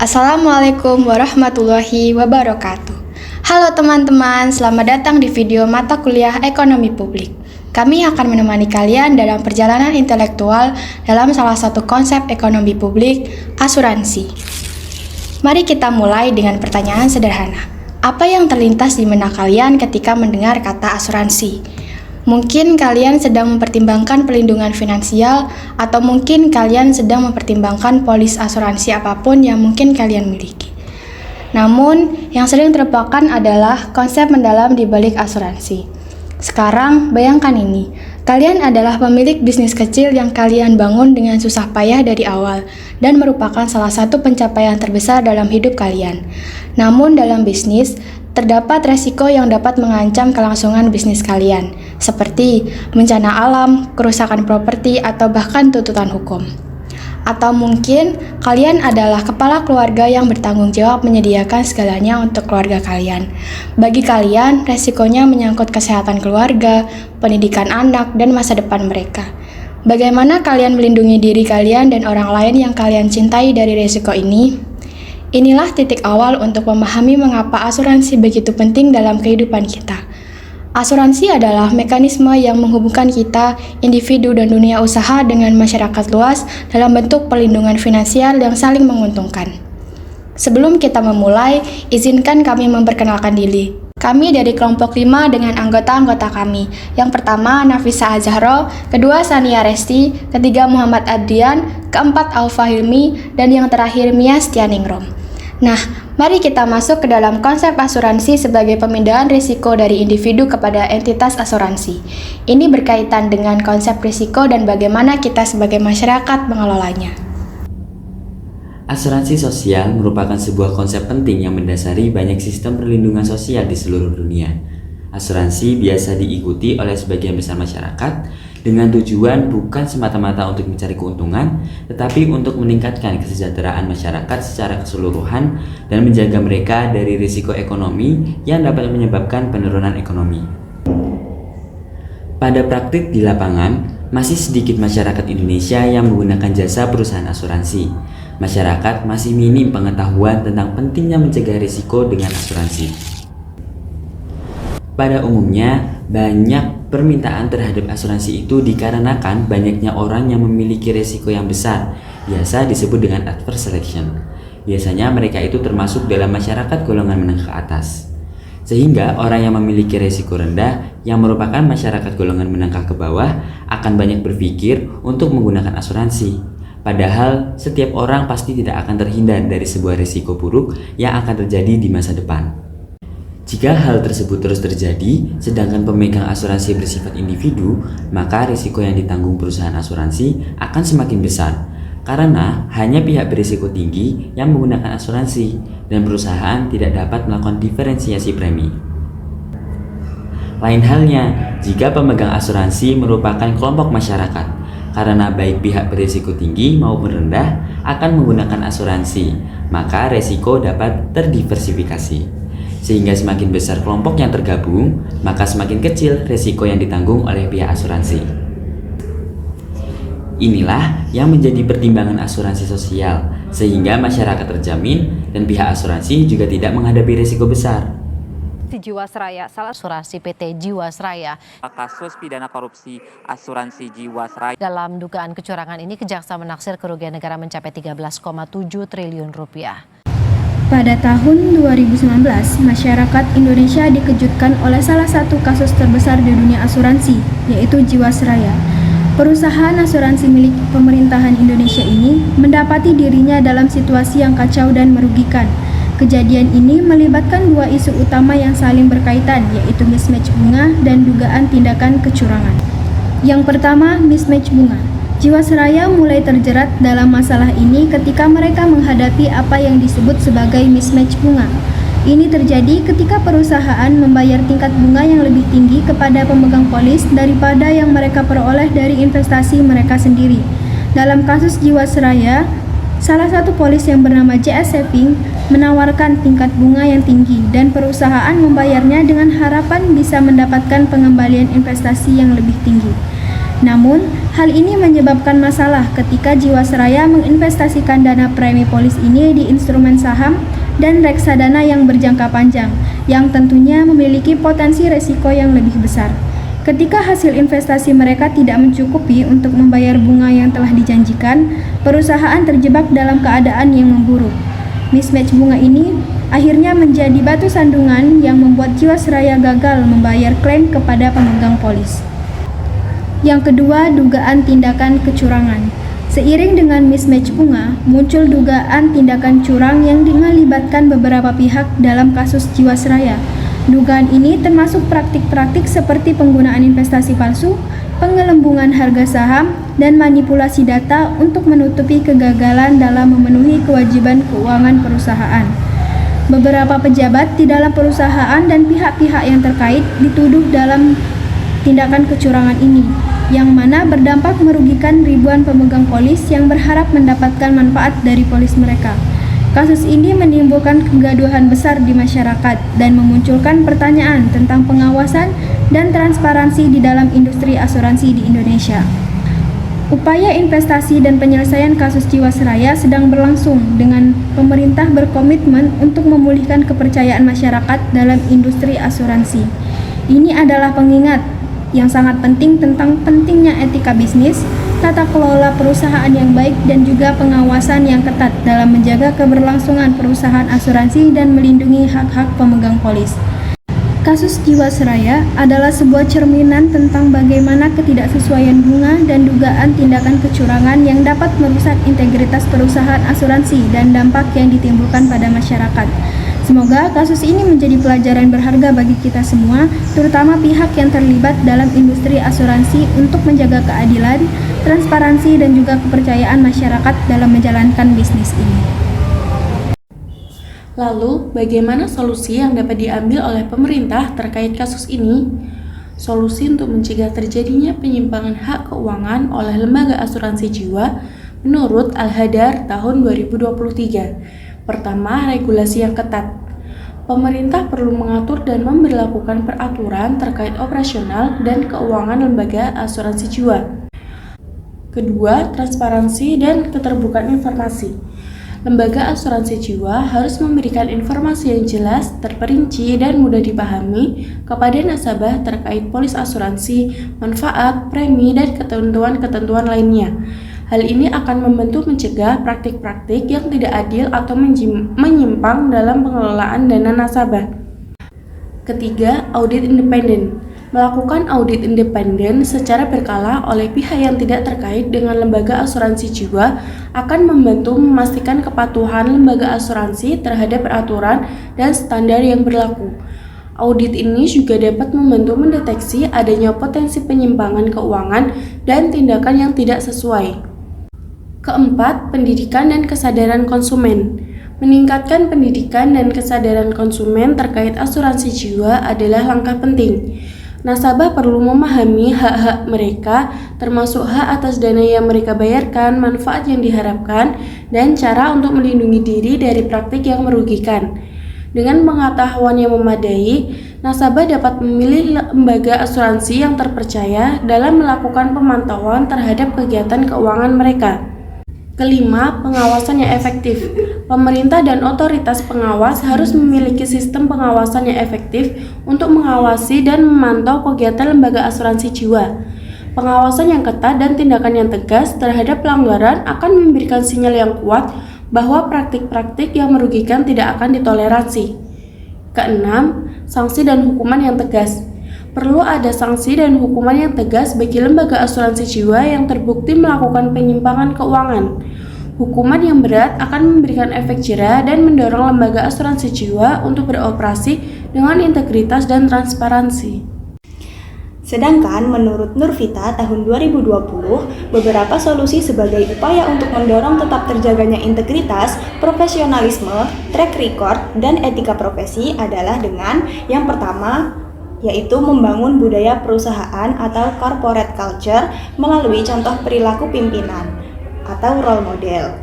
Assalamualaikum warahmatullahi wabarakatuh. Halo teman-teman, selamat datang di video mata kuliah Ekonomi Publik. Kami akan menemani kalian dalam perjalanan intelektual dalam salah satu konsep ekonomi publik, asuransi. Mari kita mulai dengan pertanyaan sederhana. Apa yang terlintas di benak kalian ketika mendengar kata asuransi? Mungkin kalian sedang mempertimbangkan perlindungan finansial, atau mungkin kalian sedang mempertimbangkan polis asuransi apapun yang mungkin kalian miliki. Namun, yang sering terlupakan adalah konsep mendalam di balik asuransi. Sekarang, bayangkan ini, kalian adalah pemilik bisnis kecil yang kalian bangun dengan susah payah dari awal, dan merupakan salah satu pencapaian terbesar dalam hidup kalian. Namun dalam bisnis, terdapat resiko yang dapat mengancam kelangsungan bisnis kalian, seperti bencana alam, kerusakan properti, atau bahkan tuntutan hukum. Atau mungkin kalian adalah kepala keluarga yang bertanggung jawab menyediakan segalanya untuk keluarga kalian. Bagi kalian, resikonya menyangkut kesehatan keluarga, pendidikan anak, dan masa depan mereka. Bagaimana kalian melindungi diri kalian dan orang lain yang kalian cintai dari resiko ini? Inilah titik awal untuk memahami mengapa asuransi begitu penting dalam kehidupan kita. Asuransi adalah mekanisme yang menghubungkan kita, individu dan dunia usaha dengan masyarakat luas dalam bentuk perlindungan finansial yang saling menguntungkan. Sebelum kita memulai, izinkan kami memperkenalkan diri. Kami dari kelompok 5 dengan anggota-anggota kami. Yang pertama, Nafisa Azahro, kedua Sania Resti, ketiga Muhammad Adrian, keempat Aufa Hilmi, dan yang terakhir Mia Stianingrum. Nah, mari kita masuk ke dalam konsep asuransi sebagai pemindahan risiko dari individu kepada entitas asuransi. Ini berkaitan dengan konsep risiko dan bagaimana kita sebagai masyarakat mengelolanya. Asuransi sosial merupakan sebuah konsep penting yang mendasari banyak sistem perlindungan sosial di seluruh dunia. Asuransi biasa diikuti oleh sebagian besar masyarakat dengan tujuan bukan semata-mata untuk mencari keuntungan, tetapi untuk meningkatkan kesejahteraan masyarakat secara keseluruhan dan menjaga mereka dari risiko ekonomi yang dapat menyebabkan penurunan ekonomi. Pada praktik di lapangan, masih sedikit masyarakat Indonesia yang menggunakan jasa perusahaan asuransi. Masyarakat masih minim pengetahuan tentang pentingnya mencegah risiko dengan asuransi. Pada umumnya, banyak permintaan terhadap asuransi itu dikarenakan banyaknya orang yang memiliki risiko yang besar, biasa disebut dengan adverse selection. Biasanya mereka itu termasuk dalam masyarakat golongan menengah ke atas. Sehingga orang yang memiliki risiko rendah, yang merupakan masyarakat golongan menengah ke bawah, akan banyak berpikir untuk menggunakan asuransi. Padahal, setiap orang pasti tidak akan terhindar dari sebuah risiko buruk yang akan terjadi di masa depan. Jika hal tersebut terus terjadi, sedangkan pemegang asuransi bersifat individu, maka risiko yang ditanggung perusahaan asuransi akan semakin besar, karena hanya pihak berisiko tinggi yang menggunakan asuransi, dan perusahaan tidak dapat melakukan diferensiasi premi. Lain halnya, jika pemegang asuransi merupakan kelompok masyarakat, karena baik pihak berisiko tinggi maupun rendah akan menggunakan asuransi, maka risiko dapat terdiversifikasi. Sehingga semakin besar kelompok yang tergabung, maka semakin kecil risiko yang ditanggung oleh pihak asuransi. Inilah yang menjadi pertimbangan asuransi sosial, sehingga masyarakat terjamin dan pihak asuransi juga tidak menghadapi risiko besar. Jiwasraya, salah asuransi PT Jiwasraya. Kasus pidana korupsi asuransi Jiwasraya. Dalam dugaan kecurangan ini, Kejaksaan menaksir kerugian negara mencapai 13,7 triliun rupiah. Pada tahun 2019, masyarakat Indonesia dikejutkan oleh salah satu kasus terbesar di dunia asuransi, yaitu Jiwasraya. Perusahaan asuransi milik pemerintahan Indonesia ini mendapati dirinya dalam situasi yang kacau dan merugikan. Kejadian ini melibatkan dua isu utama yang saling berkaitan, yaitu mismatch bunga dan dugaan tindakan kecurangan. Yang pertama, mismatch bunga. Jiwasraya mulai terjerat dalam masalah ini ketika mereka menghadapi apa yang disebut sebagai mismatch bunga. Ini terjadi ketika perusahaan membayar tingkat bunga yang lebih tinggi kepada pemegang polis daripada yang mereka peroleh dari investasi mereka sendiri. Dalam kasus Jiwasraya, salah satu polis yang bernama JS Saving menawarkan tingkat bunga yang tinggi dan perusahaan membayarnya dengan harapan bisa mendapatkan pengembalian investasi yang lebih tinggi. Namun, hal ini menyebabkan masalah ketika Jiwasraya menginvestasikan dana premi polis ini di instrumen saham dan reksadana yang berjangka panjang, yang tentunya memiliki potensi resiko yang lebih besar. Ketika hasil investasi mereka tidak mencukupi untuk membayar bunga yang telah dijanjikan, perusahaan terjebak dalam keadaan yang memburuk. Mismatch bunga ini akhirnya menjadi batu sandungan yang membuat Jiwasraya gagal membayar klaim kepada pemegang polis. Yang kedua, dugaan tindakan kecurangan. Seiring dengan mismatch bunga, muncul dugaan tindakan curang yang melibatkan beberapa pihak dalam kasus Jiwasraya. Dugaan ini termasuk praktik-praktik seperti penggunaan investasi palsu, penggelembungan harga saham, dan manipulasi data untuk menutupi kegagalan dalam memenuhi kewajiban keuangan perusahaan. Beberapa pejabat di dalam perusahaan dan pihak-pihak yang terkait dituduh dalam tindakan kecurangan ini, yang mana berdampak merugikan ribuan pemegang polis yang berharap mendapatkan manfaat dari polis mereka. Kasus ini menimbulkan kegaduhan besar di masyarakat dan memunculkan pertanyaan tentang pengawasan dan transparansi di dalam industri asuransi di Indonesia. Upaya investasi dan penyelesaian kasus Jiwasraya sedang berlangsung dengan pemerintah berkomitmen untuk memulihkan kepercayaan masyarakat dalam industri asuransi. Ini adalah pengingat yang sangat penting tentang pentingnya etika bisnis, tata kelola perusahaan yang baik, dan juga pengawasan yang ketat dalam menjaga keberlangsungan perusahaan asuransi dan melindungi hak-hak pemegang polis. Kasus Jiwasraya adalah sebuah cerminan tentang bagaimana ketidaksesuaian bunga dan dugaan tindakan kecurangan yang dapat merusak integritas perusahaan asuransi dan dampak yang ditimbulkan pada masyarakat. Semoga kasus ini menjadi pelajaran berharga bagi kita semua, terutama pihak yang terlibat dalam industri asuransi untuk menjaga keadilan, transparansi, dan juga kepercayaan masyarakat dalam menjalankan bisnis ini. Lalu, bagaimana solusi yang dapat diambil oleh pemerintah terkait kasus ini? Solusi untuk mencegah terjadinya penyimpangan hak keuangan oleh lembaga asuransi jiwa menurut Al-Hadar tahun 2023. Pertama, regulasi yang ketat. Pemerintah perlu mengatur dan memberlakukan peraturan terkait operasional dan keuangan lembaga asuransi jiwa. Kedua, transparansi dan keterbukaan informasi. Lembaga asuransi jiwa harus memberikan informasi yang jelas, terperinci, dan mudah dipahami kepada nasabah terkait polis asuransi, manfaat, premi, dan ketentuan-ketentuan lainnya. Hal ini akan membantu mencegah praktik-praktik yang tidak adil atau menyimpang dalam pengelolaan dana nasabah. Ketiga, audit independen. Melakukan audit independen secara berkala oleh pihak yang tidak terkait dengan lembaga asuransi jiwa akan membantu memastikan kepatuhan lembaga asuransi terhadap peraturan dan standar yang berlaku. Audit ini juga dapat membantu mendeteksi adanya potensi penyimpangan keuangan dan tindakan yang tidak sesuai. Keempat, pendidikan dan kesadaran konsumen. Meningkatkan pendidikan dan kesadaran konsumen terkait asuransi jiwa adalah langkah penting. Nasabah perlu memahami hak-hak mereka, termasuk hak atas dana yang mereka bayarkan, manfaat yang diharapkan, dan cara untuk melindungi diri dari praktik yang merugikan. Dengan pengetahuan yang memadai, nasabah dapat memilih lembaga asuransi yang terpercaya dalam melakukan pemantauan terhadap kegiatan keuangan mereka. Kelima, pengawasan yang efektif. Pemerintah dan otoritas pengawas harus memiliki sistem pengawasan yang efektif untuk mengawasi dan memantau kegiatan lembaga asuransi jiwa. Pengawasan yang ketat dan tindakan yang tegas terhadap pelanggaran akan memberikan sinyal yang kuat bahwa praktik-praktik yang merugikan tidak akan ditoleransi. Keenam, sanksi dan hukuman yang tegas. Perlu ada sanksi dan hukuman yang tegas bagi lembaga asuransi jiwa yang terbukti melakukan penyimpangan keuangan. Hukuman yang berat akan memberikan efek jera dan mendorong lembaga asuransi jiwa untuk beroperasi dengan integritas dan transparansi. Sedangkan menurut Nurvita tahun 2020, beberapa solusi sebagai upaya untuk mendorong tetap terjaganya integritas, profesionalisme, track record, dan etika profesi adalah dengan yang pertama, yaitu membangun budaya perusahaan atau corporate culture melalui contoh perilaku pimpinan atau role model.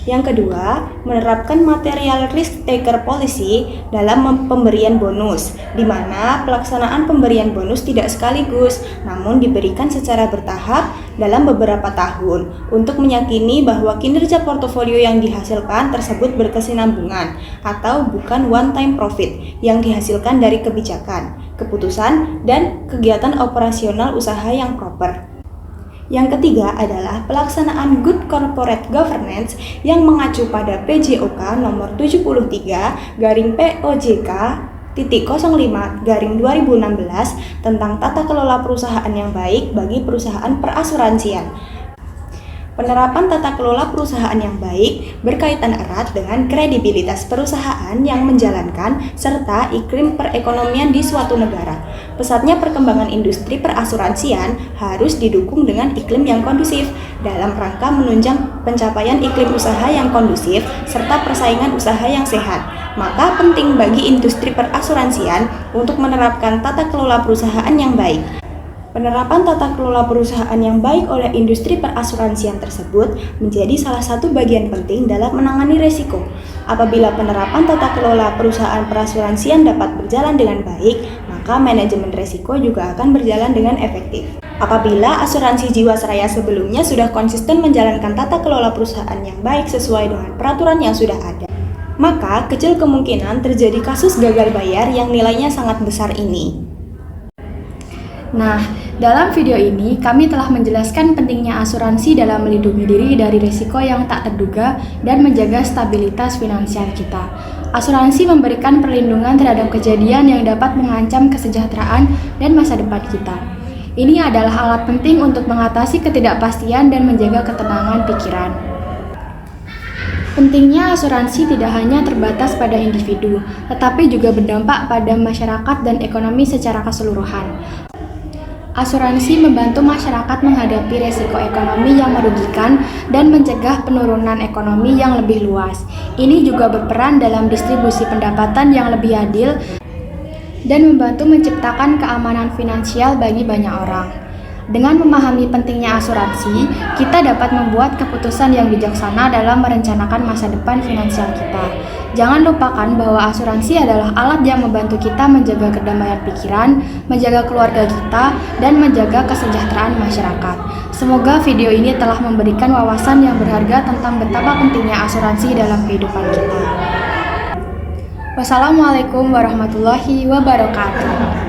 Yang kedua, menerapkan material risk taker policy dalam pemberian bonus, di mana pelaksanaan pemberian bonus tidak sekaligus, namun diberikan secara bertahap dalam beberapa tahun untuk meyakini bahwa kinerja portofolio yang dihasilkan tersebut berkesinambungan atau bukan one-time profit yang dihasilkan dari kebijakan, keputusan, dan kegiatan operasional usaha yang proper. Yang ketiga adalah pelaksanaan Good Corporate Governance yang mengacu pada PJOK nomor 73/POJK-05/2016 tentang tata kelola perusahaan yang baik bagi perusahaan perasuransian. Penerapan tata kelola perusahaan yang baik berkaitan erat dengan kredibilitas perusahaan yang menjalankan serta iklim perekonomian di suatu negara. Pesatnya perkembangan industri perasuransian harus didukung dengan iklim yang kondusif dalam rangka menunjang pencapaian iklim usaha yang kondusif serta persaingan usaha yang sehat. Maka penting bagi industri perasuransian untuk menerapkan tata kelola perusahaan yang baik. Penerapan tata kelola perusahaan yang baik oleh industri perasuransian tersebut menjadi salah satu bagian penting dalam menangani risiko. Apabila penerapan tata kelola perusahaan perasuransian dapat berjalan dengan baik, maka manajemen risiko juga akan berjalan dengan efektif. Apabila asuransi Jiwasraya sebelumnya sudah konsisten menjalankan tata kelola perusahaan yang baik sesuai dengan peraturan yang sudah ada, maka kecil kemungkinan terjadi kasus gagal bayar yang nilainya sangat besar ini. Nah, dalam video ini kami telah menjelaskan pentingnya asuransi dalam melindungi diri dari risiko yang tak terduga dan menjaga stabilitas finansial kita. Asuransi memberikan perlindungan terhadap kejadian yang dapat mengancam kesejahteraan dan masa depan kita. Ini adalah alat penting untuk mengatasi ketidakpastian dan menjaga ketenangan pikiran. Pentingnya asuransi tidak hanya terbatas pada individu, tetapi juga berdampak pada masyarakat dan ekonomi secara keseluruhan. Asuransi membantu masyarakat menghadapi risiko ekonomi yang merugikan dan mencegah penurunan ekonomi yang lebih luas. Ini juga berperan dalam distribusi pendapatan yang lebih adil dan membantu menciptakan keamanan finansial bagi banyak orang. Dengan memahami pentingnya asuransi, kita dapat membuat keputusan yang bijaksana dalam merencanakan masa depan finansial kita. Jangan lupakan bahwa asuransi adalah alat yang membantu kita menjaga kedamaian pikiran, menjaga keluarga kita, dan menjaga kesejahteraan masyarakat. Semoga video ini telah memberikan wawasan yang berharga tentang betapa pentingnya asuransi dalam kehidupan kita. Wassalamualaikum warahmatullahi wabarakatuh.